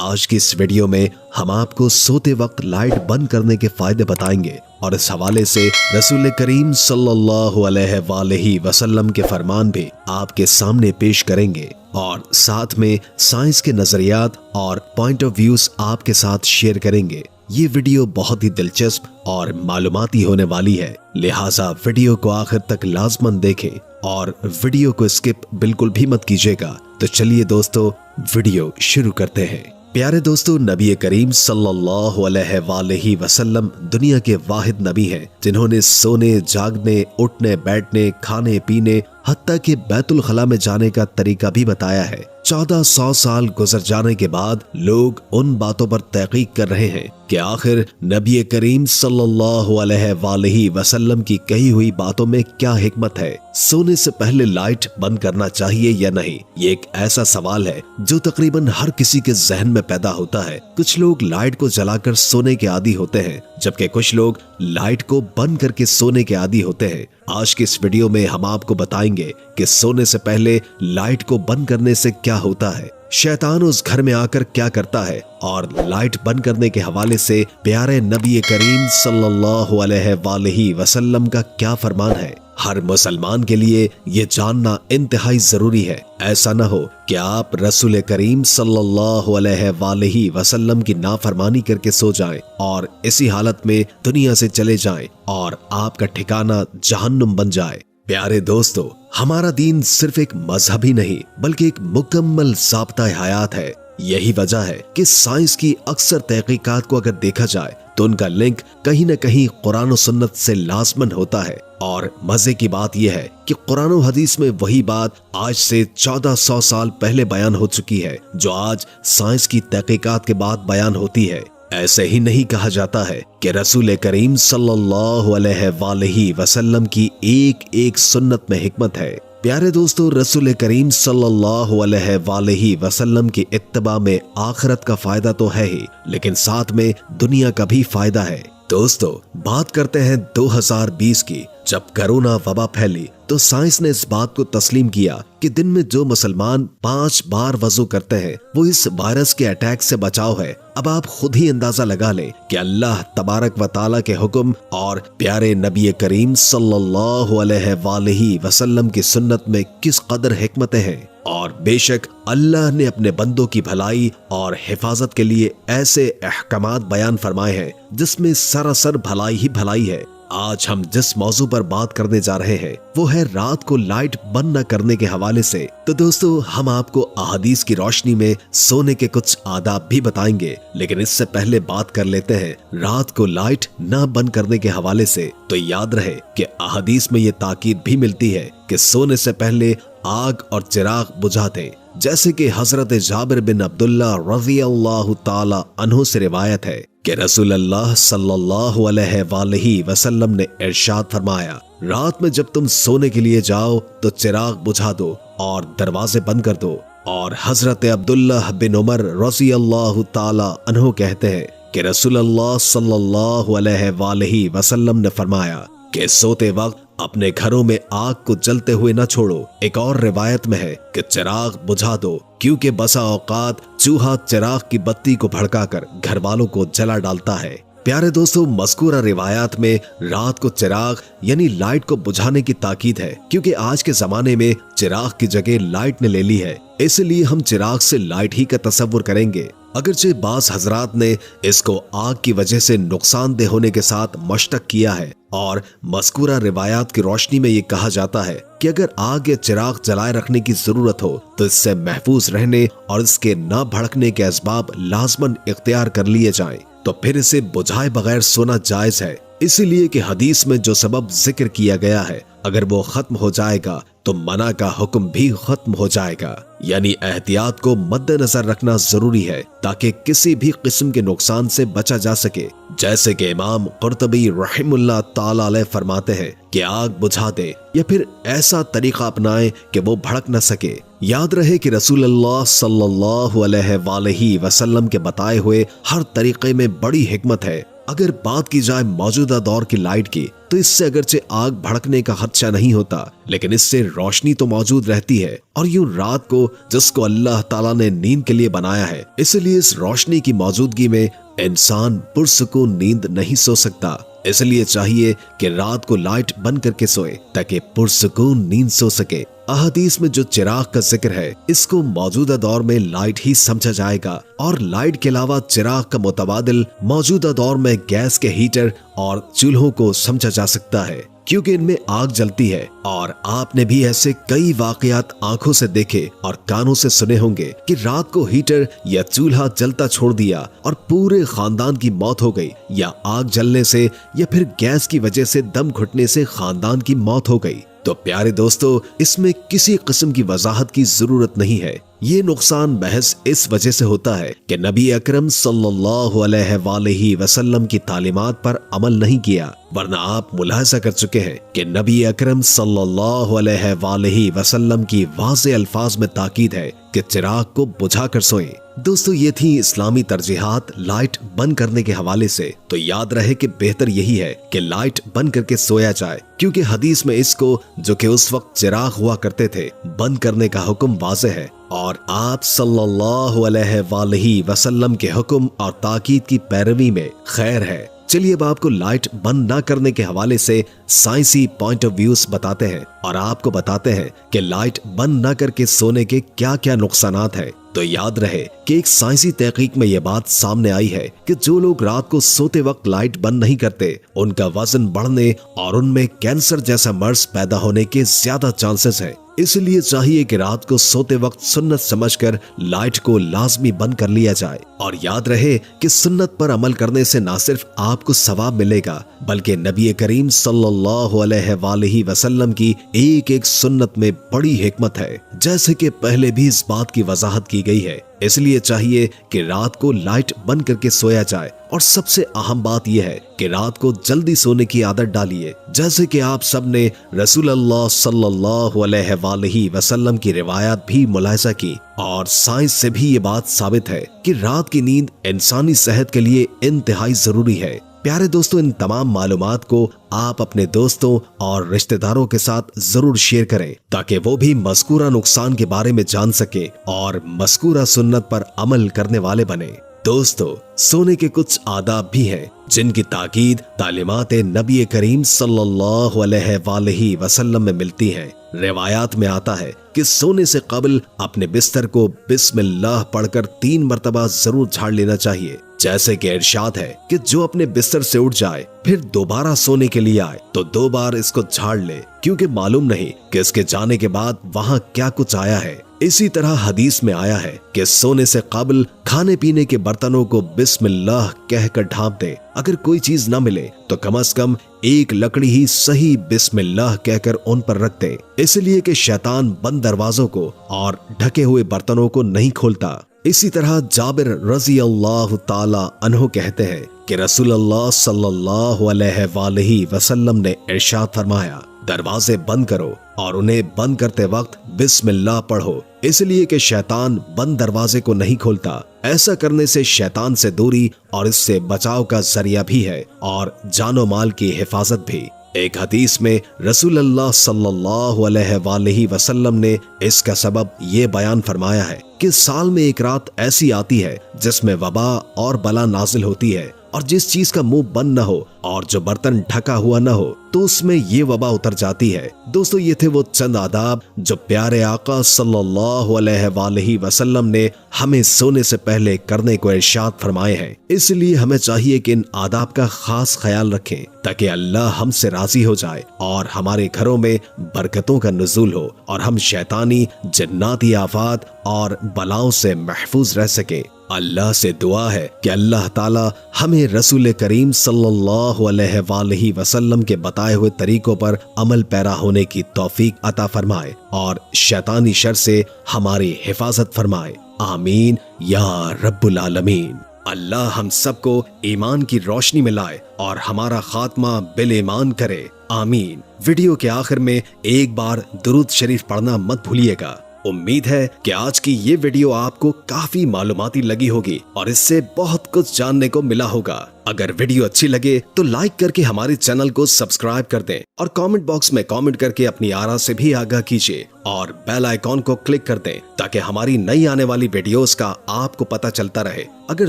आज की इस वीडियो में हम आपको सोते वक्त लाइट बंद करने के फायदे बताएंगे और इस हवाले से रसूल करीम सल्लल्लाहु अलैहि वसल्लम के फरमान भी आपके सामने पेश करेंगे और साथ में साइंस के नजरियात और पॉइंट ऑफ व्यूज आपके साथ शेयर करेंगे। ये वीडियो बहुत ही दिलचस्प और मालूमाती होने वाली है, लिहाजा वीडियो को आखिर तक लाजमन देखें और वीडियो को स्किप बिल्कुल भी मत कीजिएगा। तो चलिए दोस्तों, वीडियो शुरू करते हैं। प्यारे दोस्तों, नबी करीम सल्लल्लाहु अलैहि वसल्लम दुनिया के वाहिद नबी हैं जिन्होंने सोने, जागने, उठने, बैठने, खाने पीने, हत्ता कि बैतुल खला में जाने का तरीका भी बताया है। 1400 साल गुजर जाने के बाद लोग उन बातों पर तहकीक कर रहे हैं कि आखिर नबी करीम सल्लल्लाहु अलैहि वसल्लम की कही हुई बातों में क्या हिकमत है। सोने से पहले लाइट बंद करना चाहिए या नहीं, ये एक ऐसा सवाल है जो तकरीबन हर किसी के जहन में पैदा होता है। कुछ लोग लाइट को जलाकर सोने के आदी होते हैं, जबकि कुछ लोग लाइट को बंद करके सोने के आदी होते हैं। आज की इस वीडियो में हम आपको बताएंगे कि सोने से पहले लाइट को बंद करने से क्या होता है, शैतान उस घर में आकर क्या करता है और लाइट बंद करने के हवाले से प्यारे नबी करीम सल्लल्लाहु अलैहि वसल्लम का क्या फरमान है। हर मुसलमान के लिए ये जानना इंतहाई जरूरी है। ऐसा न हो कि आप रसूल करीम सल्लल्लाहु अलैहि वसल्लम की नाफरमानी करके सो जाएं और इसी हालत में दुनिया से चले जाएं और आपका ठिकाना जहन्नुम बन जाए। प्यारे दोस्तों, हमारा दीन सिर्फ एक मजहब ही नहीं बल्कि एक मुकम्मल ज़ाब्ता हयात है। यही वजह है कि साइंस की अक्सर तहकीकात को अगर देखा जाए तो उनका लिंक कहीं न कहीं कुरान और सुन्नत से लाजमन होता है। और मजे की बात यह है कि कुरान और हदीस में वही बात आज से 1400 साल पहले बयान हो चुकी है जो आज साइंस की तहकीकात के बाद बयान होती है। ऐसे ही नहीं कहा जाता है कि रसूल करीम सल्लल्लाहु अलैहि वसल्लम की एक एक सुन्नत में हिकमत है। प्यारे दोस्तों, रसूल करीम सल्लल्लाहु अलैहि वसल्लम की इत्तबा में आखिरत का फायदा तो है ही, लेकिन साथ में दुनिया का भी फायदा है। दोस्तों, बात करते हैं 2020 की, जब कोरोना वबा फैली तो साइंस ने इस बात को तस्लीम किया कि दिन में जो मुसलमान 5 बार वजू करते हैं वो इस वायरस के अटैक से बचाव है। अब आप खुद ही अंदाजा लगा लें कि अल्लाह तबारक व ताला के हुक्म और प्यारे नबी करीम सल्लल्लाहु अलैहि वसल्लम की सुन्नत में किस कदर हिकमतें हैं। और बेशक अल्लाह ने अपने बंदों की भलाई और हिफाजत के लिए ऐसे अहकामात बयान फरमाए हैं जिसमें सरासर भलाई ही भलाई है। आज हम जिस मौजू पर बात करने जा रहे हैं वो है रात को लाइट बंद न करने के हवाले से। तो दोस्तों, हम आपको अहादीस की रोशनी में सोने के कुछ आदाब भी बताएंगे, लेकिन इससे पहले बात कर लेते हैं रात को लाइट न बंद करने के हवाले से। तो याद रहे कि अहादीस में ये ताकीद भी मिलती है कि सोने से पहले आग और चिराग बुझा दें, जैसे कि हजरत जाबिर बिन अब्दुल्ला रज़ियल्लाहु ताला अन्हु से रिवायत है कि रसूलुल्लाह सल्लल्लाहु अलैहि वसल्लम ने इरशाद फरमाया, रात में जब तुम सोने के लिए जाओ तो चिराग बुझा दो और दरवाजे बंद कर दो। और हजरत अब्दुल्ला बिन उमर रज़ियल्लाहु ताला अन्हु कहते हैं कि रसूलुल्लाह सल्लल्लाहु अलैहि वसल्लम ने फरमाया कि सोते वक्त अपने घरों में आग को जलते हुए न छोड़ो। एक और रिवायत में है कि चिराग बुझा दो, क्योंकि बसा औकात चूहा चिराग की बत्ती को भड़काकर घर वालों को जला डालता है। प्यारे दोस्तों, मज़कूरा रिवायात में रात को चिराग यानी लाइट को बुझाने की ताकीद है, क्योंकि आज के जमाने में चिराग की जगह लाइट ने ले ली है। इसलिए हम चिराग से लाइट ही का तस्वुर करेंगे। अगरचे बास हजरात ने इसको आग की वजह से नुकसानदेह होने के साथ मशतक किया है और मज़कूरा रिवायात की रोशनी में ये कहा जाता है कि अगर आग या चिराग जलाए रखने की जरूरत हो तो इससे महफूज रहने और इसके न भड़कने के असबाब लाजमन इख्तियार कर लिए जाएं, तो फिर इसे बुझाए बगैर सोना जायज है। इसीलिए कि हदीस में जो सबब जिक्र किया गया है अगर वो खत्म हो जाएगा तो मना का हुक्म भी खत्म हो जाएगा। यानी एहतियात को मद्देनजर रखना जरूरी है ताकि किसी भी किस्म के नुकसान से बचा जा सके। जैसे कि इमाम कुर्तबी रहमुल्लाह ताला अलैह फरमाते हैं कि आग बुझा दे या फिर ऐसा तरीका अपनाएं कि वो भड़क न सके। याद रहे कि रसूलुल्लाह सल्लल्लाहु अलैहि वसल्लम के बताए हुए हर तरीके में बड़ी हिकमत है अगर बात की जाए मौजूदा दौर की लाइट की, तो इससे अगरचे आग भड़कने का खदशा नहीं होता, लेकिन इससे रोशनी तो मौजूद रहती है। और यूं रात को जिसको अल्लाह ताला ने नींद के लिए बनाया है, इसलिए इस रोशनी की मौजूदगी में इंसान पुरसुकून नींद नहीं सो सकता। इसलिए चाहिए कि रात को लाइट बंद करके सोए ताकि पुरसुकून नींद सो सके। अहदीस में जो चिराग का जिक्र है, इसको मौजूदा दौर में लाइट ही समझा जाएगा, और लाइट के अलावा चिराग का मुतबादिल मौजूदा दौर में गैस के हीटर और चूल्हों को समझा जा सकता है, क्योंकि इनमें आग जलती है। और आपने भी ऐसे कई वाकयात आंखों से देखे और कानों से सुने होंगे कि रात को हीटर या चूल्हा जलता छोड़ दिया और पूरे खानदान की मौत हो गई, या आग जलने से या फिर गैस की वजह से दम घुटने से खानदान की मौत हो गई। तो प्यारे दोस्तों, इसमें किसी किस्म की वजाहत की जरूरत नहीं है। ये नुकसान महज इस वजह से होता है कि नबी अकरम सल्लल्लाहु अलैहि वसल्लम की तालीमात पर अमल नहीं किया, वरना आप मुलाहिजा कर चुके हैं कि नबी अकरम सल्लल्लाहु अलैहि वसल्लम की वाज़े अल्फाज में ताकीद है कि चिराग को बुझा कर सोएं। दोस्तों, ये थी इस्लामी तरजीहात लाइट बंद करने के हवाले से। तो याद रहे कि बेहतर यही है कि लाइट बंद करके सोया जाए, क्योंकि हदीस में इसको, जो कि उस वक्त चिराग हुआ करते थे, बंद करने का हुक्म वाज़े है, और आप सल्लल्लाहु अलैहि वसल्लम के हुक्म और ताकीद की पैरवी में खैर है। चलिए अब आपको लाइट बंद ना करने के हवाले से साइंसी पॉइंट ऑफ व्यूज बताते हैं, और आपको बताते हैं कि लाइट बंद ना करके सोने के क्या क्या नुकसानात हैं। तो याद रहे कि एक साइंसी तहकीक में यह बात सामने आई है कि जो लोग रात को सोते वक्त लाइट बंद नहीं करते, उनका वजन बढ़ने और उनमें कैंसर जैसा मर्ज पैदा होने के ज्यादा चांसेस हैं। इसलिए चाहिए कि रात को सोते वक्त सुन्नत समझकर लाइट को लाजमी बंद कर लिया जाए। और याद रहे कि सुन्नत पर अमल करने से न सिर्फ आपको सवाब मिलेगा, बल्कि नबी करीम सल्लल्लाहु अलैहि वसल्लम की एक एक सुन्नत में बड़ी हिकमत है, जैसे कि पहले भी इस बात की वजाहत की गई है। इसलिए चाहिए कि रात को लाइट बंद करके सोया जाए। और सबसे अहम बात यह है कि रात को जल्दी सोने की आदत डालिए, जैसे कि आप सब ने रसूलुल्लाह सल्लल्लाहु अलैहि वसल्लम की रिवायत भी मुलाहिजा की। और साइंस से भी ये बात साबित है कि रात की नींद इंसानी सेहत के लिए इंतहाई जरूरी है। प्यारे दोस्तों, इन तमाम मालूमात को आप अपने दोस्तों और रिश्तेदारों के साथ जरूर शेयर करें, ताकि वो भी मज़कूरा नुकसान के बारे में जान सके और मज़कूरा सुन्नत पर अमल करने वाले बने। दोस्तों, सोने के कुछ आदाब भी हैं जिनकी ताकीद तालीमात नबी करीम सल्लल्लाहु अलैहि वसल्लम में मिलती हैं। रिवायात में आता है कि सोने से कबल अपने बिस्तर को बिस्मिल्लाह पढ़कर 3 मरतबा जरूर झाड़ लेना चाहिए। जैसे कि इरशाद है कि जो अपने बिस्तर से उठ जाए फिर दोबारा सोने के लिए आए तो 2 बार इसको झाड़ ले, क्योंकि मालूम नहीं कि इसके जाने के बाद वहाँ क्या कुछ आया है। इसी तरह हदीस में आया है कि सोने से कबल खाने पीने के बर्तनों को बिस्मिल्लाह कहकर ढांप दे। अगर कोई चीज न मिले तो कम से कम एक लकड़ी ही सही बिस्मिल्लाह कहकर उन पर रख दे, इसलिए कि शैतान बंद दरवाजों को और ढके हुए बर्तनों को नहीं खोलता। इसी तरह जाबिर रज़ी अल्लाह ताला अन्हु कहते हैं कि रसूलुल्लाह सल्लल्लाहु अलैहि वसल्लम ने इरशाद फरमाया, दरवाजे बंद करो और उन्हें बंद करते वक्त बिस्मिल्लाह पढ़ो, इसलिए कि शैतान बंद दरवाजे को नहीं खोलता। ऐसा करने से शैतान से दूरी और इससे बचाव का जरिया भी है और जानो माल की हिफाजत भी। एक हदीस में रसूलुल्लाह सल्लल्लाहु अलैहि वसल्लम ने इसका सबब ये बयान फरमाया है कि साल में एक रात ऐसी आती है जिसमें वबा और बला नाजिल होती है, और जिस चीज का मुंह बंद न हो और जो बर्तन ढका हुआ न हो तो उसमें ये वबा उतर जाती है। दोस्तों, ये थे वो चंद आदाब जो प्यारे आका सल्लल्लाहु अलैहि वसल्लम ने हमें सोने से पहले करने को इरशाद फरमाए हैं। इसलिए हमें चाहिए कि इन आदाब का खास ख्याल रखें ताकि अल्लाह हमसे राजी हो जाए और हमारे घरों में बरकतों का नुज़ूल हो और हम शैतानी जन्नाती आफात और बलाओं से महफूज रह सके। अल्लाह से दुआ है कि अल्लाह ताला हमें रसूल करीम सल्लल्लाहु अलैहि वसल्लम के बताए हुए तरीकों पर अमल पैरा होने की तौफीक अता फरमाए और शैतानी शर से हमारी हिफाजत फरमाए। आमीन या रब्बुल आलमीन। अल्लाह हम सबको ईमान की रोशनी में लाए और हमारा खात्मा बिल ईमान करे। आमीन। वीडियो के आखिर में एक बार दुरूद शरीफ पढ़ना मत भूलिएगा। उम्मीद है कि आज की ये वीडियो आपको काफी मालूमाती लगी होगी और इससे बहुत कुछ जानने को मिला होगा। अगर वीडियो अच्छी लगे तो लाइक करके हमारे चैनल को सब्सक्राइब कर दें और कमेंट बॉक्स में कमेंट करके अपनी आरा से भी आगाह कीजिए और बेल आइकॉन को क्लिक कर दें ताकि हमारी नई आने वाली वीडियोस का आपको पता चलता रहे। अगर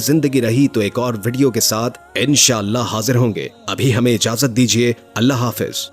जिंदगी रही तो एक और वीडियो के साथ इंशाअल्लाह हाजिर होंगे। अभी हमें इजाजत दीजिए। अल्लाह हाफिज।